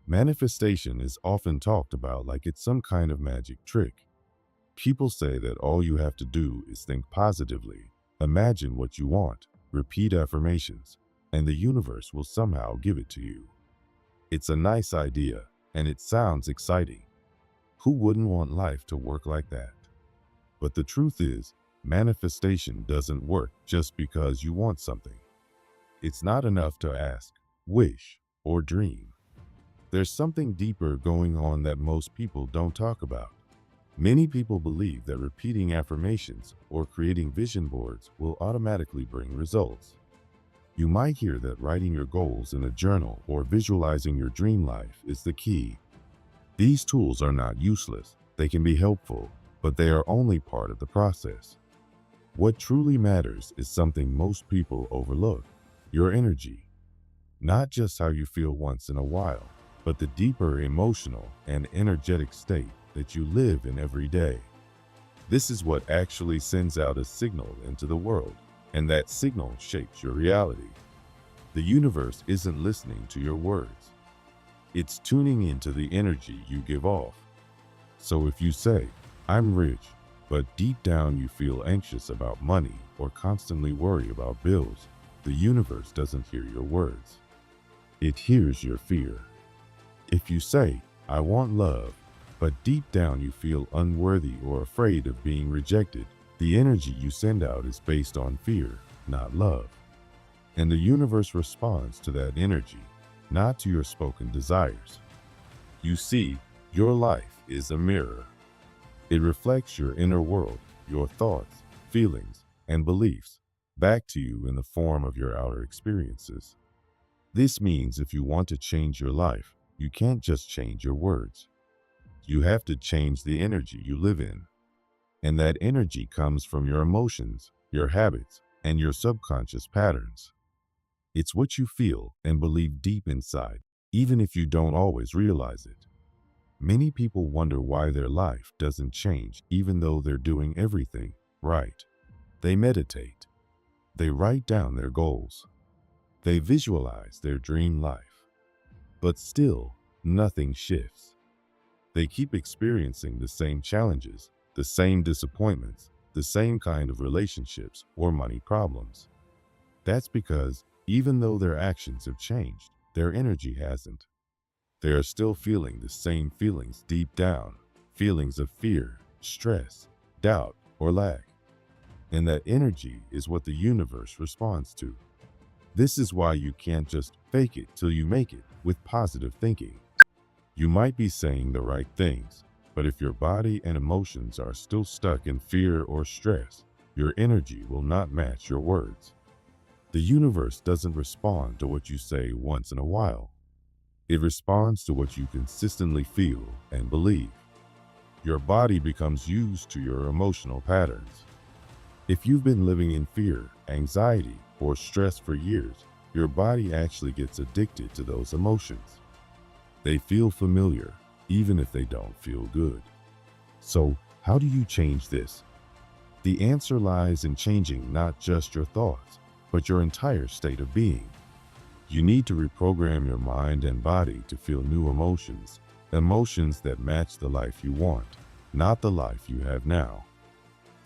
Manifestation is often talked about like it's some kind of magic trick. People say that all you have to do is think positively, imagine what you want, repeat affirmations, and the universe will somehow give it to you. It's a nice idea, and it sounds exciting. Who wouldn't want life to work like that? But the truth is, manifestation doesn't work just because you want something. It's not enough to ask, wish, or dream. There's something deeper going on that most people don't talk about. Many people believe that repeating affirmations or creating vision boards will automatically bring results. You might hear that writing your goals in a journal or visualizing your dream life is the key. These tools are not useless. They can be helpful, but they are only part of the process. What truly matters is something most people overlook: your energy. Not just how you feel once in a while, but the deeper emotional and energetic state that you live in every day. This is what actually sends out a signal into the world, and that signal shapes your reality. The universe isn't listening to your words. It's tuning into the energy you give off. So if you say, "I'm rich," but deep down you feel anxious about money or constantly worry about bills, the universe doesn't hear your words. It hears your fear. If you say, "I want love," but deep down you feel unworthy or afraid of being rejected, the energy you send out is based on fear, not love. And the universe responds to that energy, not to your spoken desires. You see, your life is a mirror. It reflects your inner world, your thoughts, feelings, and beliefs, back to you in the form of your outer experiences. This means if you want to change your life, you can't just change your words. You have to change the energy you live in. And that energy comes from your emotions, your habits, and your subconscious patterns. It's what you feel and believe deep inside, even if you don't always realize it. Many people wonder why their life doesn't change even though they're doing everything right. They meditate. They write down their goals. They visualize their dream life. But still, nothing shifts. They keep experiencing the same challenges, the same disappointments, the same kind of relationships or money problems. That's because even though their actions have changed, their energy hasn't. They are still feeling the same feelings deep down, feelings of fear, stress, doubt, or lack. And that energy is what the universe responds to. This is why you can't just fake it till you make it with positive thinking. You might be saying the right things, but if your body and emotions are still stuck in fear or stress, your energy will not match your words. The universe doesn't respond to what you say once in a while. It responds to what you consistently feel and believe. Your body becomes used to your emotional patterns. If you've been living in fear, anxiety, or stress for years, your body actually gets addicted to those emotions. They feel familiar, even if they don't feel good. So, how do you change this? The answer lies in changing not just your thoughts, but your entire state of being. You need to reprogram your mind and body to feel new emotions, emotions that match the life you want, not the life you have now.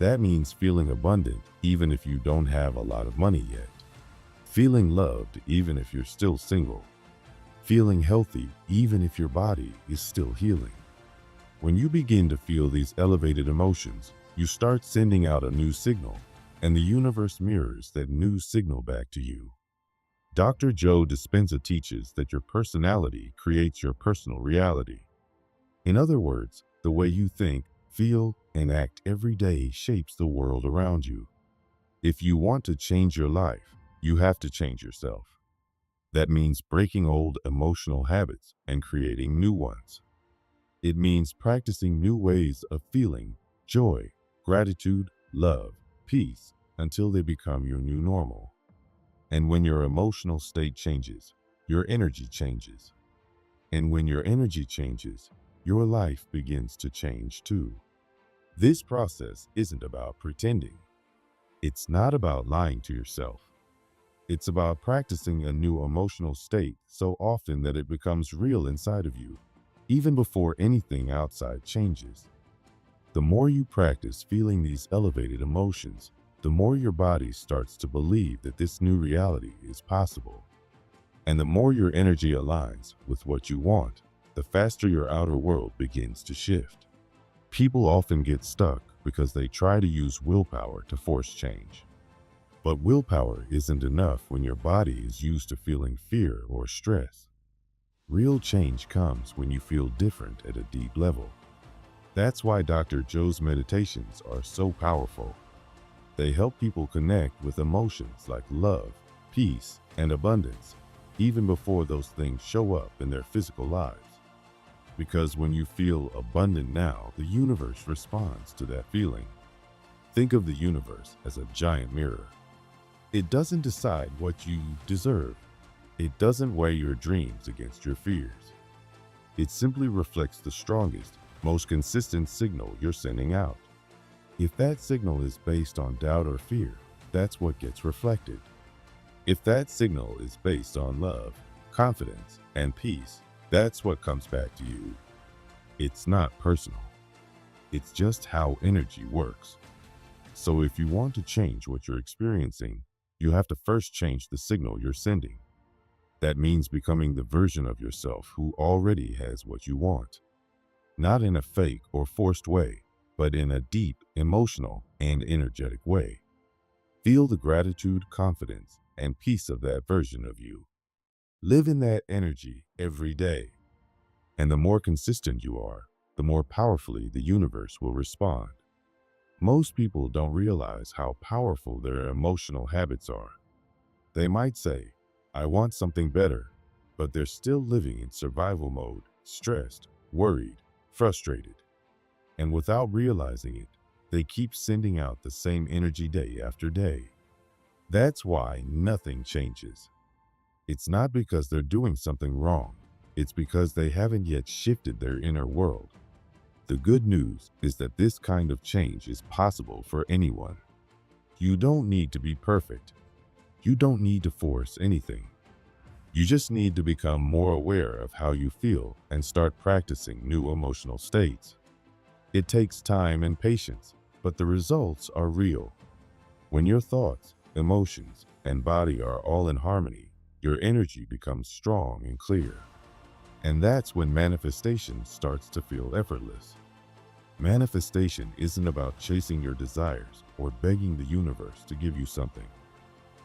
That means feeling abundant even if you don't have a lot of money yet. Feeling loved even if you're still single. Feeling healthy even if your body is still healing. When you begin to feel these elevated emotions, you start sending out a new signal, and the universe mirrors that new signal back to you. Dr. Joe Dispenza teaches that your personality creates your personal reality. In other words, the way you think, feel, and act every day shapes the world around you. If you want to change your life, you have to change yourself. That means breaking old emotional habits and creating new ones. It means practicing new ways of feeling joy, gratitude, love, peace, until they become your new normal. And when your emotional state changes, your energy changes. And when your energy changes, your life begins to change too. This process isn't about pretending. It's not about lying to yourself. It's about practicing a new emotional state so often that it becomes real inside of you, even before anything outside changes. The more you practice feeling these elevated emotions, the more your body starts to believe that this new reality is possible. And the more your energy aligns with what you want, the faster your outer world begins to shift. People often get stuck because they try to use willpower to force change. But willpower isn't enough when your body is used to feeling fear or stress. Real change comes when you feel different at a deep level. That's why Dr. Joe's meditations are so powerful. They help people connect with emotions like love, peace, and abundance, even before those things show up in their physical lives. Because when you feel abundant now, the universe responds to that feeling. Think of the universe as a giant mirror. It doesn't decide what you deserve. It doesn't weigh your dreams against your fears. It simply reflects the strongest, most consistent signal you're sending out. If that signal is based on doubt or fear, that's what gets reflected. If that signal is based on love, confidence, and peace, that's what comes back to you. It's not personal. It's just how energy works. So if you want to change what you're experiencing, you have to first change the signal you're sending. That means becoming the version of yourself who already has what you want. Not in a fake or forced way, but in a deep, emotional, and energetic way. Feel the gratitude, confidence, and peace of that version of you. Live in that energy every day. And the more consistent you are, the more powerfully the universe will respond. Most people don't realize how powerful their emotional habits are. They might say, I want something better, but they're still living in survival mode, stressed, worried, frustrated. And without realizing it, they keep sending out the same energy day after day. That's why nothing changes. It's not because they're doing something wrong. It's because they haven't yet shifted their inner world. The good news is that this kind of change is possible for anyone. You don't need to be perfect. You don't need to force anything. You just need to become more aware of how you feel and start practicing new emotional states. It takes time and patience, but the results are real. When your thoughts, emotions, and body are all in harmony, your energy becomes strong and clear. And that's when manifestation starts to feel effortless. Manifestation isn't about chasing your desires or begging the universe to give you something.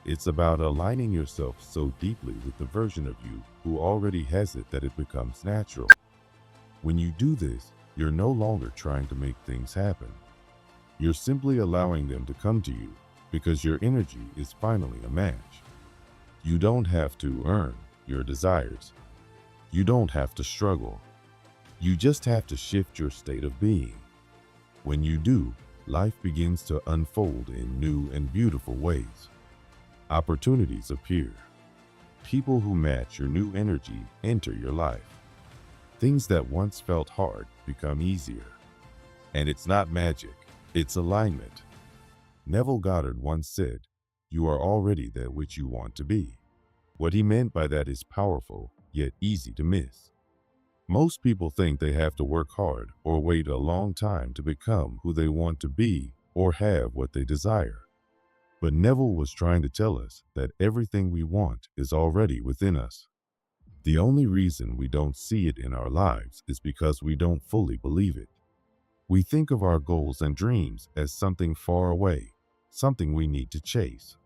It's about aligning yourself so deeply with the version of you who already has it that it becomes natural. When you do this, you're no longer trying to make things happen. You're simply allowing them to come to you because your energy is finally a match. You don't have to earn your desires. You don't have to struggle. You just have to shift your state of being. When you do, life begins to unfold in new and beautiful ways. Opportunities appear. People who match your new energy enter your life. Things that once felt hard become easier. And it's not magic, it's alignment. Neville Goddard once said, "You are already that which you want to be." What he meant by that is powerful, yet easy to miss. Most people think they have to work hard or wait a long time to become who they want to be or have what they desire. But Neville was trying to tell us that everything we want is already within us. The only reason we don't see it in our lives is because we don't fully believe it. We think of our goals and dreams as something far away, something we need to chase.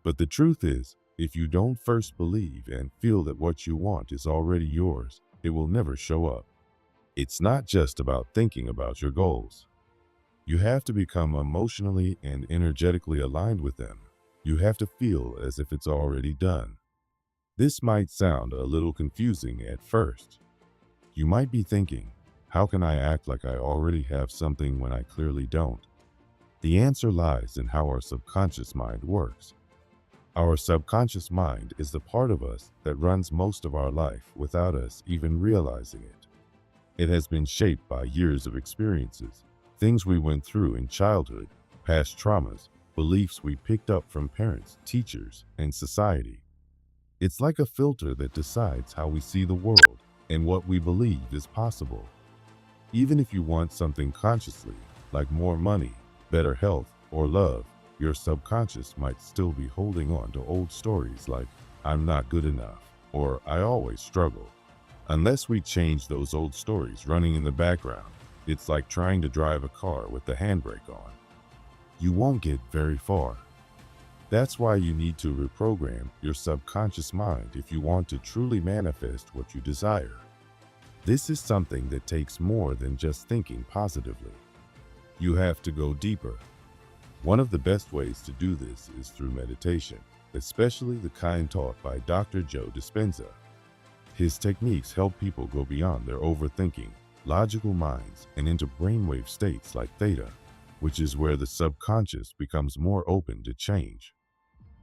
But the truth is, if you don't first believe and feel that what you want is already yours, it will never show up. It's not just about thinking about your goals. You have to become emotionally and energetically aligned with them. You have to feel as if it's already done. This might sound a little confusing at first. You might be thinking, how can I act like I already have something when I clearly don't? The answer lies in how our subconscious mind works. Our subconscious mind is the part of us that runs most of our life without us even realizing it. It has been shaped by years of experiences, things we went through in childhood, past traumas, beliefs we picked up from parents, teachers, and society. It's like a filter that decides how we see the world and what we believe is possible. Even if you want something consciously, like more money, better health, or love, your subconscious might still be holding on to old stories like, I'm not good enough, or I always struggle. Unless we change those old stories running in the background, it's like trying to drive a car with the handbrake on. You won't get very far. That's why you need to reprogram your subconscious mind if you want to truly manifest what you desire. This is something that takes more than just thinking positively. You have to go deeper. One of the best ways to do this is through meditation, especially the kind taught by Dr. Joe Dispenza. His techniques help people go beyond their overthinking, logical minds and into brainwave states like theta, which is where the subconscious becomes more open to change.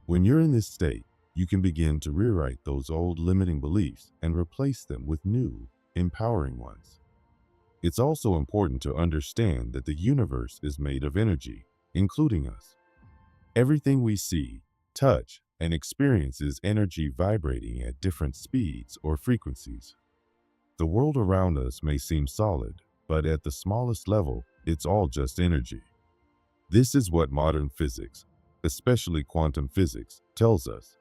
When you're in this state, you can begin to rewrite those old limiting beliefs and replace them with new, empowering ones. It's also important to understand that the universe is made of energy, including us. Everything we see, touch, and experience is energy vibrating at different speeds or frequencies. The world around us may seem solid, but at the smallest level, it's all just energy. This is what modern physics, especially quantum physics, tells us.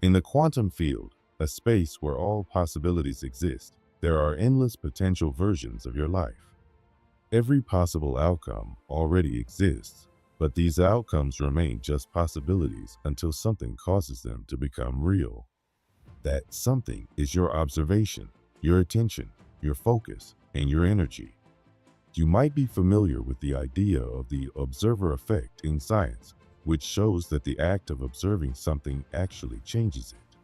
In the quantum field, a space where all possibilities exist, there are endless potential versions of your life. Every possible outcome already exists, but these outcomes remain just possibilities until something causes them to become real. That something is your observation, your attention, your focus, and your energy. You might be familiar with the idea of the observer effect in science, which shows that the act of observing something actually changes it.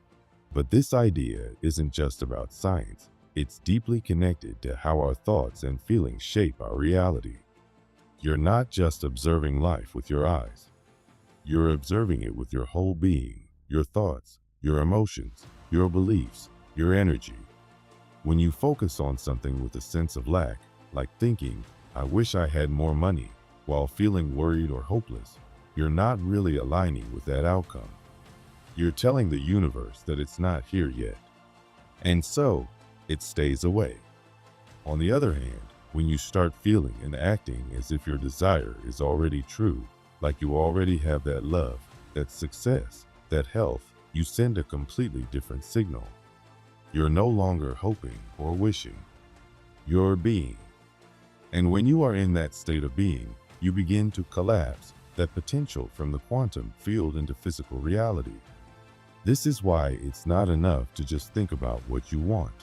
But this idea isn't just about science. It's deeply connected to how our thoughts and feelings shape our reality. You're not just observing life with your eyes. You're observing it with your whole being, your thoughts, your emotions, your beliefs, your energy. When you focus on something with a sense of lack, like thinking, I wish I had more money, while feeling worried or hopeless, you're not really aligning with that outcome. You're telling the universe that it's not here yet. And so, it stays away. On the other hand, when you start feeling and acting as if your desire is already true, like you already have that love, that success, that health, you send a completely different signal. You're no longer hoping or wishing. You're being. And when you are in that state of being, you begin to collapse that potential from the quantum field into physical reality. This is why it's not enough to just think about what you want.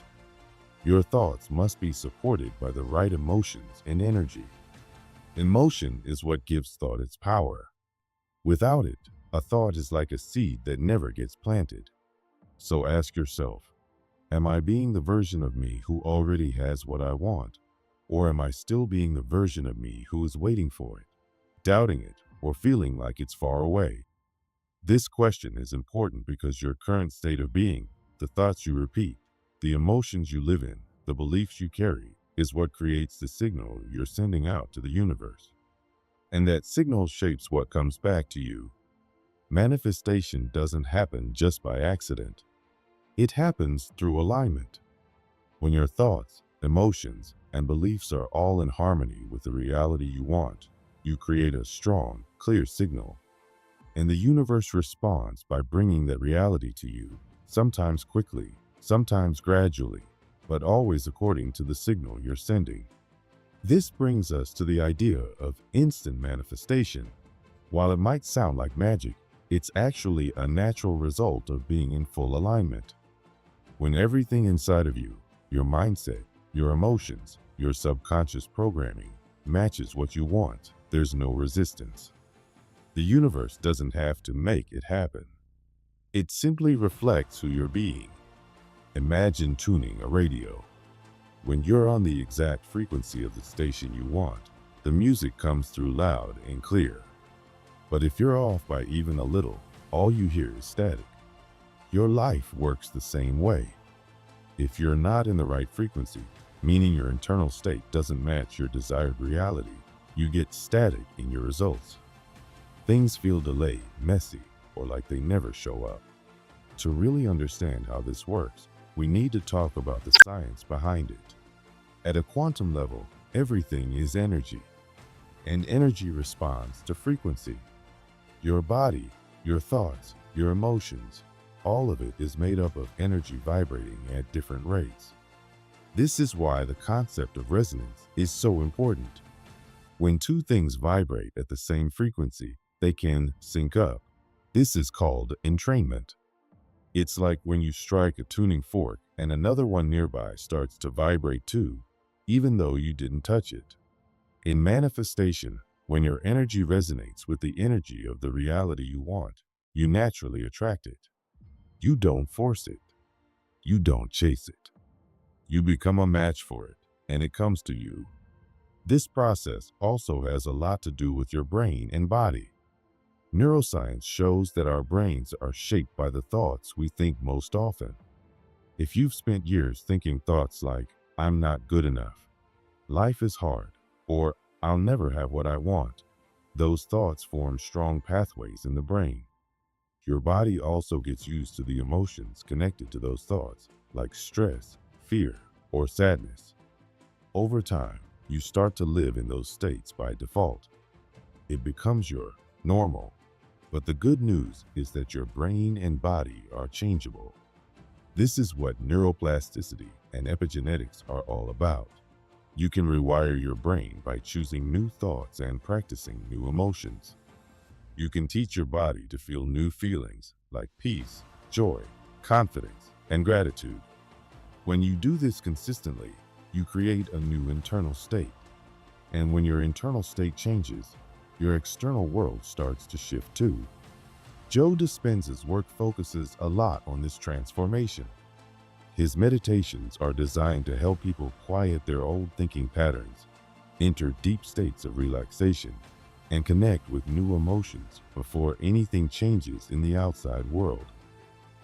Your thoughts must be supported by the right emotions and energy. Emotion is what gives thought its power. Without it, a thought is like a seed that never gets planted. So ask yourself, am I being the version of me who already has what I want? Or am I still being the version of me who is waiting for it, doubting it, or feeling like it's far away? This question is important because your current state of being, the thoughts you repeat, the emotions you live in, the beliefs you carry, is what creates the signal you're sending out to the universe. And that signal shapes what comes back to you. Manifestation doesn't happen just by accident. It happens through alignment. When your thoughts, emotions, and beliefs are all in harmony with the reality you want, you create a strong, clear signal. And the universe responds by bringing that reality to you, sometimes quickly, sometimes gradually, but always according to the signal you're sending. This brings us to the idea of instant manifestation. While it might sound like magic, it's actually a natural result of being in full alignment. When everything inside of you, your mindset, your emotions, your subconscious programming, matches what you want, there's no resistance. The universe doesn't have to make it happen. It simply reflects who you're being. Imagine tuning a radio. When you're on the exact frequency of the station you want, the music comes through loud and clear. But if you're off by even a little, all you hear is static. Your life works the same way. If you're not in the right frequency, meaning your internal state doesn't match your desired reality, you get static in your results. Things feel delayed, messy, or like they never show up. To really understand how this works, we need to talk about the science behind it. At a quantum level, everything is energy, and energy responds to frequency. Your body, your thoughts, your emotions, all of it is made up of energy vibrating at different rates. This is why the concept of resonance is so important. When two things vibrate at the same frequency, they can sync up. This is called entrainment. It's like when you strike a tuning fork and another one nearby starts to vibrate too, even though you didn't touch it. In manifestation, when your energy resonates with the energy of the reality you want, you naturally attract it. You don't force it. You don't chase it. You become a match for it, and it comes to you. This process also has a lot to do with your brain and body. Neuroscience shows that our brains are shaped by the thoughts we think most often. If you've spent years thinking thoughts like, I'm not good enough, life is hard, or I'll never have what I want, those thoughts form strong pathways in the brain. Your body also gets used to the emotions connected to those thoughts, like stress, fear, or sadness. Over time, you start to live in those states by default. It becomes your normal. But the good news is that your brain and body are changeable. This is what neuroplasticity and epigenetics are all about. You can rewire your brain by choosing new thoughts and practicing new emotions. You can teach your body to feel new feelings like peace, joy, confidence, and gratitude. When you do this consistently, you create a new internal state. And when your internal state changes, your external world starts to shift too. Joe Dispenza's work focuses a lot on this transformation. His meditations are designed to help people quiet their old thinking patterns, enter deep states of relaxation, and connect with new emotions before anything changes in the outside world.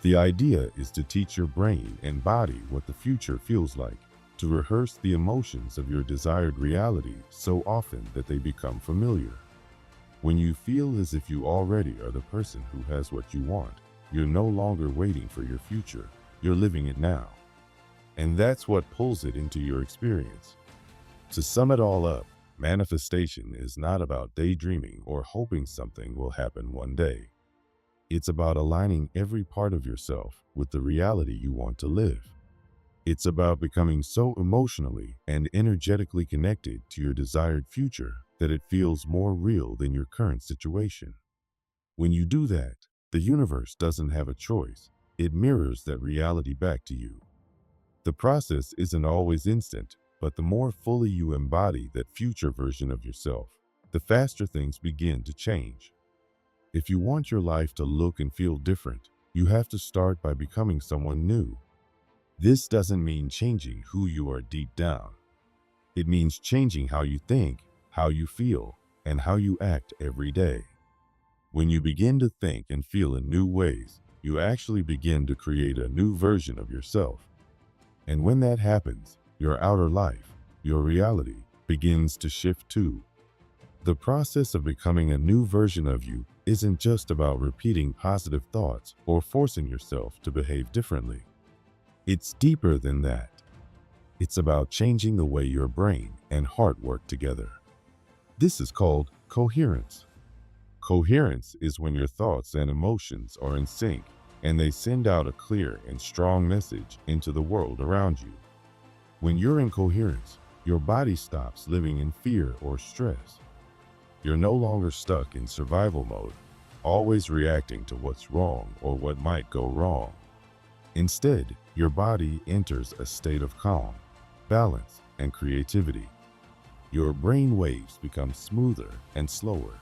The idea is to teach your brain and body what the future feels like, to rehearse the emotions of your desired reality so often that they become familiar. When you feel as if you already are the person who has what you want, you're no longer waiting for your future, you're living it now. And that's what pulls it into your experience. To sum it all up, manifestation is not about daydreaming or hoping something will happen one day. It's about aligning every part of yourself with the reality you want to live. It's about becoming so emotionally and energetically connected to your desired future that it feels more real than your current situation. When you do that, the universe doesn't have a choice. It mirrors that reality back to you. The process isn't always instant, but the more fully you embody that future version of yourself, the faster things begin to change. If you want your life to look and feel different, you have to start by becoming someone new. This doesn't mean changing who you are deep down. It means changing how you think, how you feel, and how you act every day. When you begin to think and feel in new ways, you actually begin to create a new version of yourself. And when that happens, your outer life, your reality, begins to shift too. The process of becoming a new version of you isn't just about repeating positive thoughts or forcing yourself to behave differently. It's deeper than that. It's about changing the way your brain and heart work together. This is called coherence. Coherence is when your thoughts and emotions are in sync and they send out a clear and strong message into the world around you. When you're in coherence, your body stops living in fear or stress. You're no longer stuck in survival mode, always reacting to what's wrong or what might go wrong. Instead, your body enters a state of calm, balance, and creativity. Your brain waves become smoother and slower.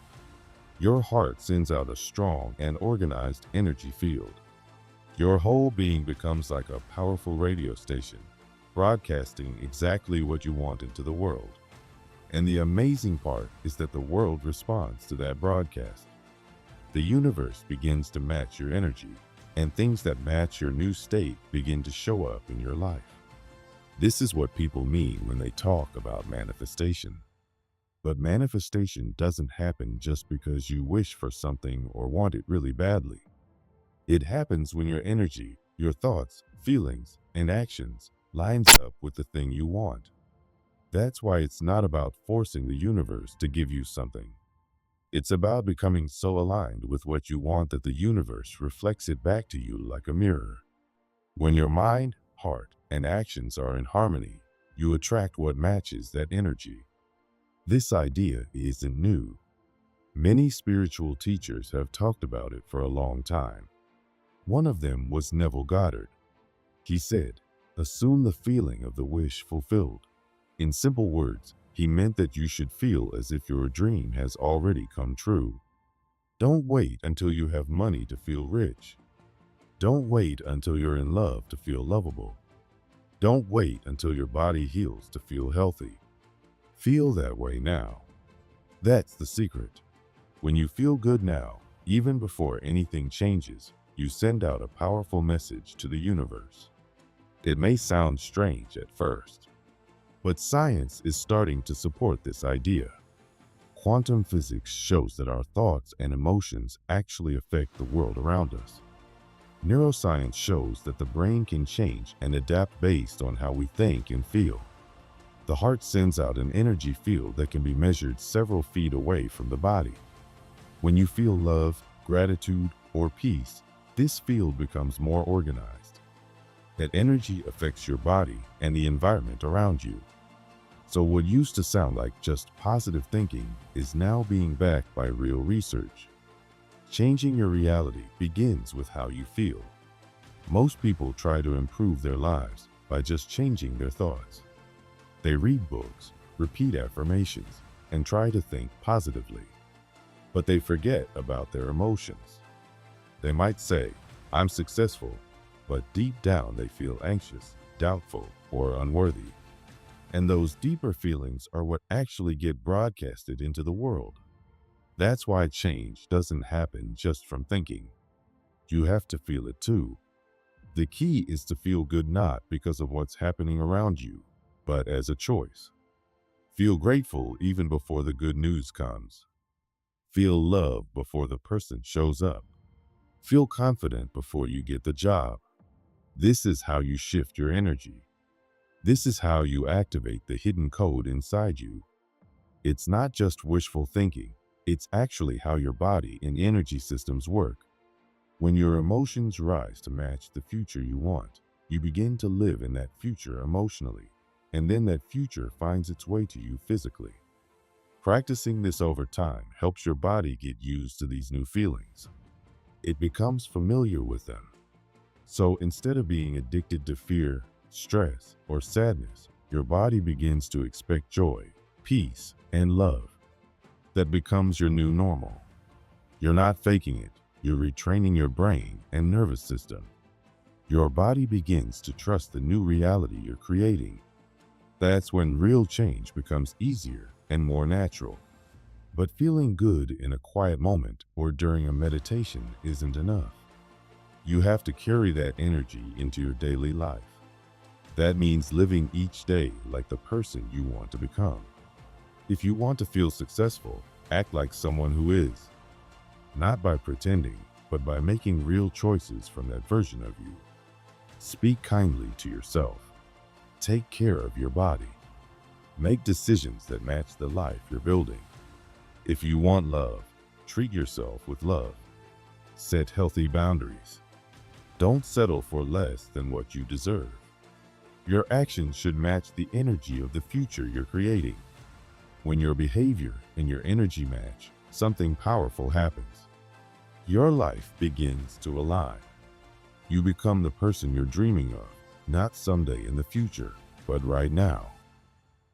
Your heart sends out a strong and organized energy field. Your whole being becomes like a powerful radio station, broadcasting exactly what you want into the world. And the amazing part is that the world responds to that broadcast. The universe begins to match your energy, and things that match your new state begin to show up in your life. This is what people mean when they talk about manifestation. But manifestation doesn't happen just because you wish for something or want it really badly. It happens when your energy, your thoughts, feelings, and actions lines up with the thing you want. That's why it's not about forcing the universe to give you something. It's about becoming so aligned with what you want that the universe reflects it back to you like a mirror. When your mind, heart, and actions are in harmony, you attract what matches that energy. This idea isn't new. Many spiritual teachers have talked about it for a long time. One of them was Neville Goddard. He said, "Assume the feeling of the wish fulfilled." In simple words, he meant that you should feel as if your dream has already come true. Don't wait until you have money to feel rich. Don't wait until you're in love to feel lovable. Don't wait until your body heals to feel healthy. Feel that way now. That's the secret. When you feel good now, even before anything changes, you send out a powerful message to the universe. It may sound strange at first, but science is starting to support this idea. Quantum physics shows that our thoughts and emotions actually affect the world around us. Neuroscience shows that the brain can change and adapt based on how we think and feel. The heart sends out an energy field that can be measured several feet away from the body. When you feel love, gratitude, or peace, this field becomes more organized. That energy affects your body and the environment around you. So what used to sound like just positive thinking is now being backed by real research. Changing your reality begins with how you feel. Most people try to improve their lives by just changing their thoughts. They read books, repeat affirmations, and try to think positively. But they forget about their emotions. They might say, "I'm successful," but deep down they feel anxious, doubtful, or unworthy. And those deeper feelings are what actually get broadcasted into the world. That's why change doesn't happen just from thinking. You have to feel it too. The key is to feel good not because of what's happening around you, but as a choice. Feel grateful even before the good news comes. Feel love before the person shows up. Feel confident before you get the job. This is how you shift your energy. This is how you activate the hidden code inside you. It's not just wishful thinking, it's actually how your body and energy systems work. When your emotions rise to match the future you want, you begin to live in that future emotionally, and then that future finds its way to you physically. Practicing this over time helps your body get used to these new feelings. It becomes familiar with them. So instead of being addicted to fear, stress, or sadness, your body begins to expect joy, peace, and love. That becomes your new normal. You're not faking it. You're retraining your brain and nervous system. Your body begins to trust the new reality you're creating. That's when real change becomes easier and more natural. But feeling good in a quiet moment or during a meditation isn't enough. You have to carry that energy into your daily life. That means living each day like the person you want to become. If you want to feel successful, act like someone who is. Not by pretending, but by making real choices from that version of you. Speak kindly to yourself. Take care of your body. Make decisions that match the life you're building. If you want love, treat yourself with love. Set healthy boundaries. Don't settle for less than what you deserve. Your actions should match the energy of the future you're creating. When your behavior and your energy match, something powerful happens. Your life begins to align. You become the person you're dreaming of, not someday in the future, but right now.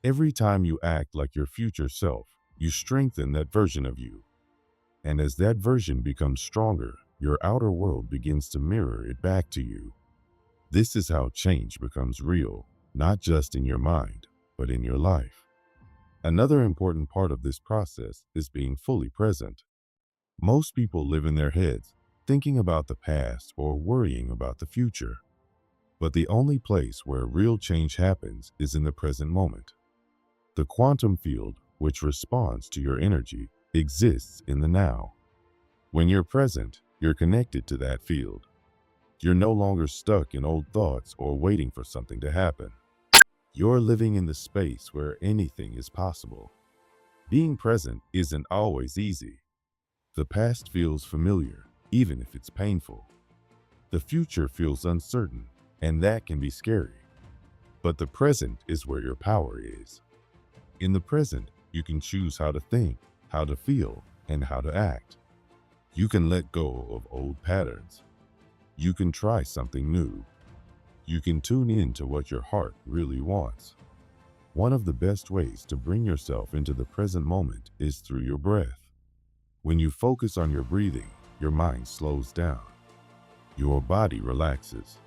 Every time you act like your future self, you strengthen that version of you. And as that version becomes stronger, your outer world begins to mirror it back to you. This is how change becomes real, not just in your mind, but in your life. Another important part of this process is being fully present. Most people live in their heads, thinking about the past or worrying about the future. But the only place where real change happens is in the present moment. The quantum field, which responds to your energy, exists in the now. When you're present, you're connected to that field. You're no longer stuck in old thoughts or waiting for something to happen. You're living in the space where anything is possible. Being present isn't always easy. The past feels familiar, even if it's painful. The future feels uncertain, and that can be scary. But the present is where your power is. In the present, you can choose how to think, how to feel, and how to act. You can let go of old patterns. You can try something new. You can tune in to what your heart really wants. One of the best ways to bring yourself into the present moment is through your breath. When you focus on your breathing, your mind slows down. Your body relaxes.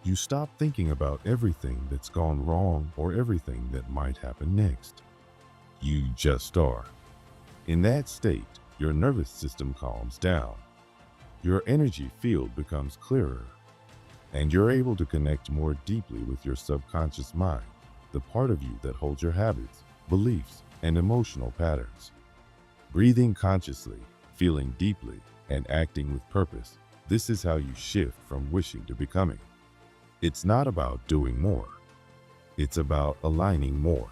You stop thinking about everything that's gone wrong or everything that might happen next. You just are. In that state, your nervous system calms down. Your energy field becomes clearer, and you're able to connect more deeply with your subconscious mind, the part of you that holds your habits, beliefs, and emotional patterns. Breathing consciously, feeling deeply, and acting with purpose, this is how you shift from wishing to becoming. It's not about doing more. It's about aligning more.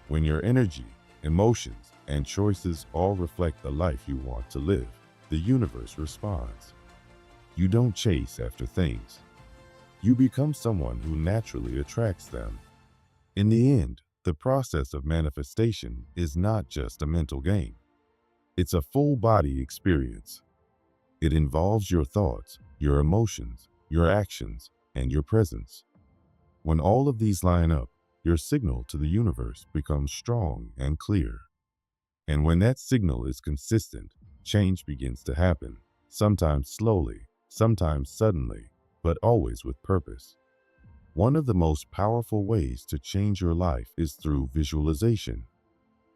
When your energy, emotions, and choices all reflect the life you want to live, the universe responds. You don't chase after things. You become someone who naturally attracts them. In the end, the process of manifestation is not just a mental game. It's a full-body experience. It involves your thoughts, your emotions, your actions, and your presence. When all of these line up, your signal to the universe becomes strong and clear. And when that signal is consistent, change begins to happen, sometimes slowly, sometimes suddenly, but always with purpose. One of the most powerful ways to change your life is through visualization.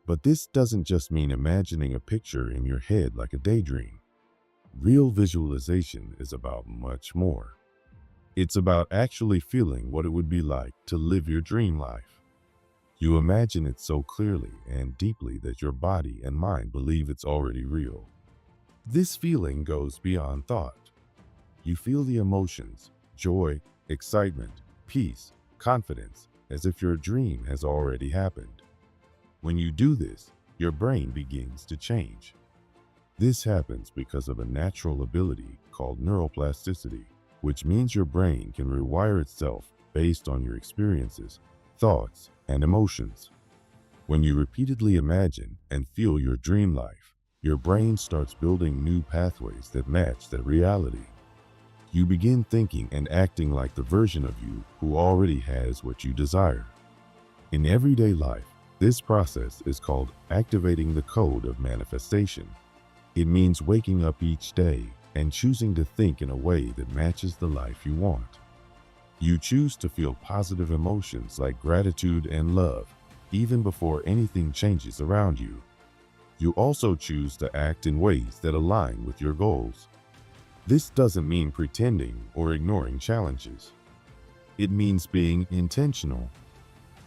But this doesn't just mean imagining a picture in your head like a daydream. Real visualization is about much more. It's about actually feeling what it would be like to live your dream life. You imagine it so clearly and deeply that your body and mind believe it's already real. This feeling goes beyond thought. You feel the emotions, joy, excitement, peace, confidence, as if your dream has already happened. When you do this, your brain begins to change. This happens because of a natural ability called neuroplasticity, which means your brain can rewire itself based on your experiences, thoughts, and emotions. When you repeatedly imagine and feel your dream life, your brain starts building new pathways that match that reality. You begin thinking and acting like the version of you who already has what you desire. In everyday life, this process is called activating the code of manifestation. It means waking up each day and choosing to think in a way that matches the life you want. You choose to feel positive emotions like gratitude and love, even before anything changes around you. You also choose to act in ways that align with your goals. This doesn't mean pretending or ignoring challenges. It means being intentional.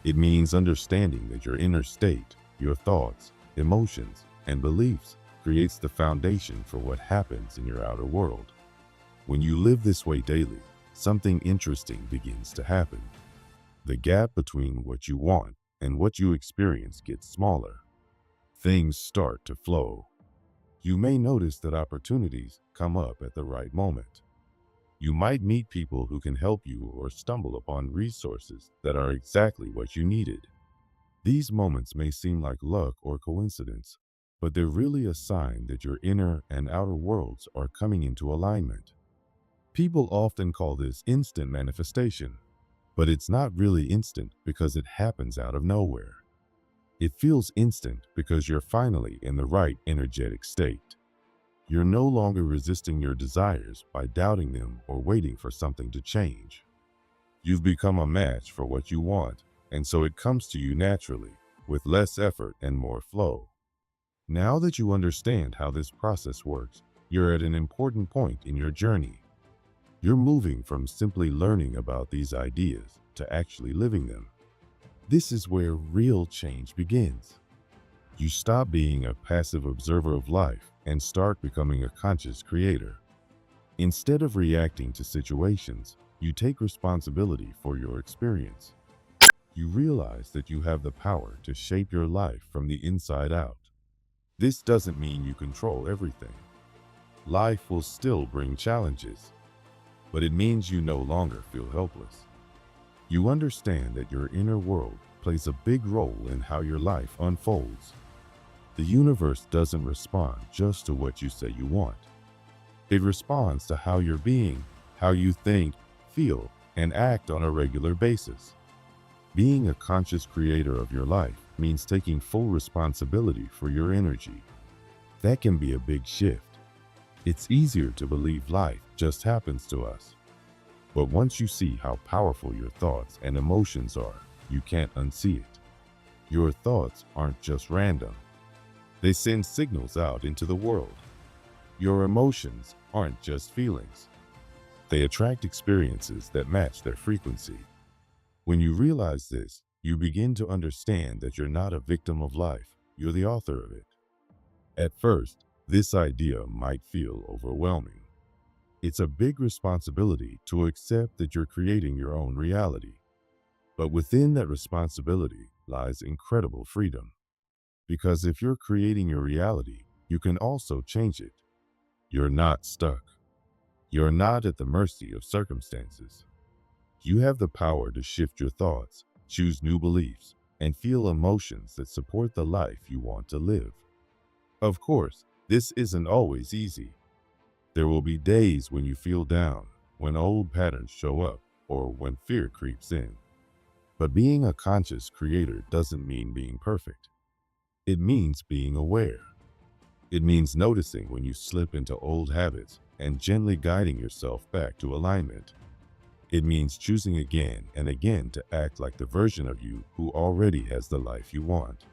It means understanding that your inner state, your thoughts, emotions, and beliefs creates the foundation for what happens in your outer world. When you live this way daily, something interesting begins to happen. The gap between what you want and what you experience gets smaller. Things start to flow. You may notice that opportunities come up at the right moment. You might meet people who can help you or stumble upon resources that are exactly what you needed. These moments may seem like luck or coincidence, but they're really a sign that your inner and outer worlds are coming into alignment. People often call this instant manifestation, but it's not really instant because it happens out of nowhere. It feels instant because you're finally in the right energetic state. You're no longer resisting your desires by doubting them or waiting for something to change. You've become a match for what you want, and so it comes to you naturally, with less effort and more flow. Now that you understand how this process works, you're at an important point in your journey. You're moving from simply learning about these ideas to actually living them. This is where real change begins. You stop being a passive observer of life and start becoming a conscious creator. Instead of reacting to situations, you take responsibility for your experience. You realize that you have the power to shape your life from the inside out. This doesn't mean you control everything. Life will still bring challenges, but it means you no longer feel helpless. You understand that your inner world plays a big role in how your life unfolds. The universe doesn't respond just to what you say you want. It responds to how you're being, how you think, feel, and act on a regular basis. Being a conscious creator of your life means taking full responsibility for your energy. That can be a big shift. It's easier to believe life just happens to us. But once you see how powerful your thoughts and emotions are, you can't unsee it. Your thoughts aren't just random. They send signals out into the world. Your emotions aren't just feelings. They attract experiences that match their frequency. When you realize this, you begin to understand that you're not a victim of life, you're the author of it. At first, this idea might feel overwhelming. It's a big responsibility to accept that you're creating your own reality. But within that responsibility lies incredible freedom. Because if you're creating your reality, you can also change it. You're not stuck. You're not at the mercy of circumstances. You have the power to shift your thoughts, choose new beliefs, and feel emotions that support the life you want to live. Of course, this isn't always easy. There will be days when you feel down, when old patterns show up, or when fear creeps in. But being a conscious creator doesn't mean being perfect. It means being aware. It means noticing when you slip into old habits and gently guiding yourself back to alignment. It means choosing again and again to act like the version of you who already has the life you want.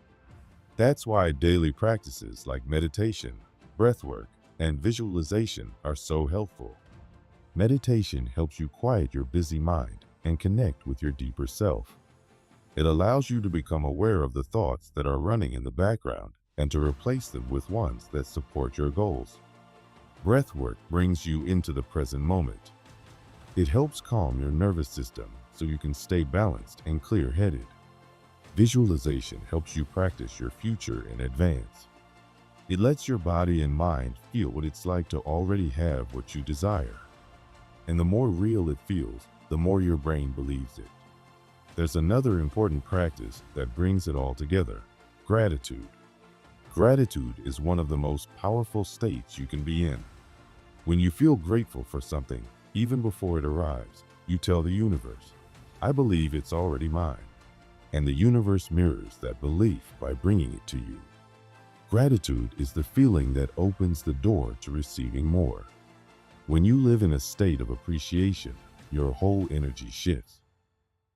That's why daily practices like meditation, breathwork, and visualization are so helpful. Meditation helps you quiet your busy mind and connect with your deeper self. It allows you to become aware of the thoughts that are running in the background and to replace them with ones that support your goals. Breathwork brings you into the present moment. It helps calm your nervous system so you can stay balanced and clear-headed. Visualization helps you practice your future in advance. It lets your body and mind feel what it's like to already have what you desire. And the more real it feels, the more your brain believes it. There's another important practice that brings it all together: gratitude. Gratitude is one of the most powerful states you can be in. When you feel grateful for something, even before it arrives, you tell the universe, "I believe it's already mine." And the universe mirrors that belief by bringing it to you. Gratitude is the feeling that opens the door to receiving more. When you live in a state of appreciation, your whole energy shifts.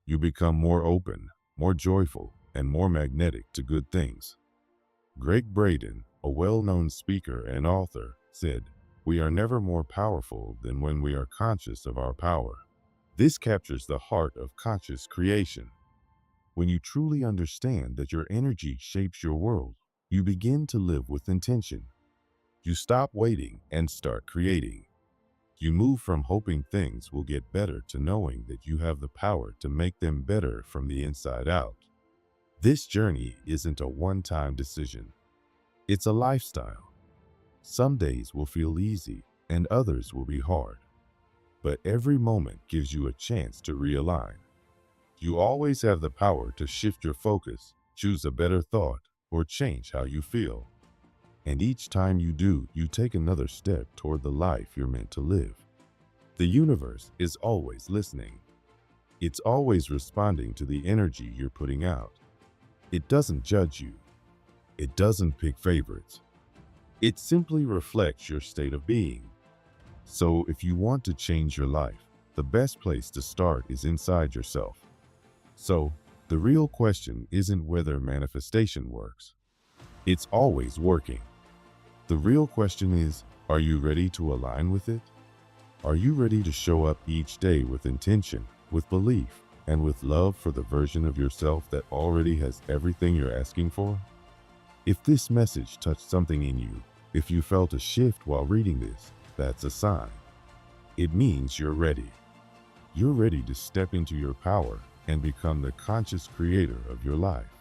You become more open, more joyful, and more magnetic to good things. Gregg Braden, a well-known speaker and author, said, "We are never more powerful than when we are conscious of our power." This captures the heart of conscious creation. When you truly understand that your energy shapes your world, you begin to live with intention. You stop waiting and start creating. You move from hoping things will get better to knowing that you have the power to make them better from the inside out. This journey isn't a one-time decision. It's a lifestyle. Some days will feel easy and others will be hard. But every moment gives you a chance to realign. You always have the power to shift your focus, choose a better thought, or change how you feel. And each time you do, you take another step toward the life you're meant to live. The universe is always listening. It's always responding to the energy you're putting out. It doesn't judge you. It doesn't pick favorites. It simply reflects your state of being. So if you want to change your life, the best place to start is inside yourself. So, the real question isn't whether manifestation works. It's always working. The real question is, are you ready to align with it? Are you ready to show up each day with intention, with belief, and with love for the version of yourself that already has everything you're asking for? If this message touched something in you, if you felt a shift while reading this, that's a sign. It means you're ready. You're ready to step into your power and become the conscious creator of your life.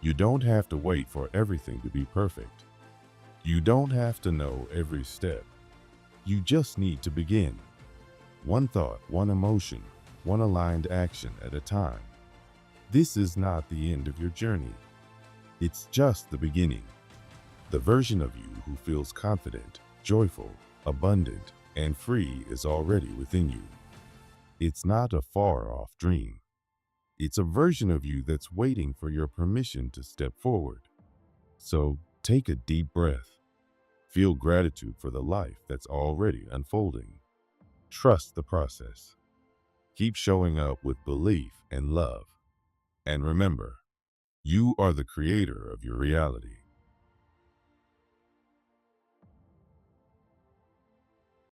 You don't have to wait for everything to be perfect. You don't have to know every step. You just need to begin. One thought, one emotion, one aligned action at a time. This is not the end of your journey. It's just the beginning. The version of you who feels confident, joyful, abundant, and free is already within you. It's not a far-off dream. It's a version of you that's waiting for your permission to step forward. So take a deep breath. Feel gratitude for the life that's already unfolding. Trust the process. Keep showing up with belief and love. And remember, you are the creator of your reality.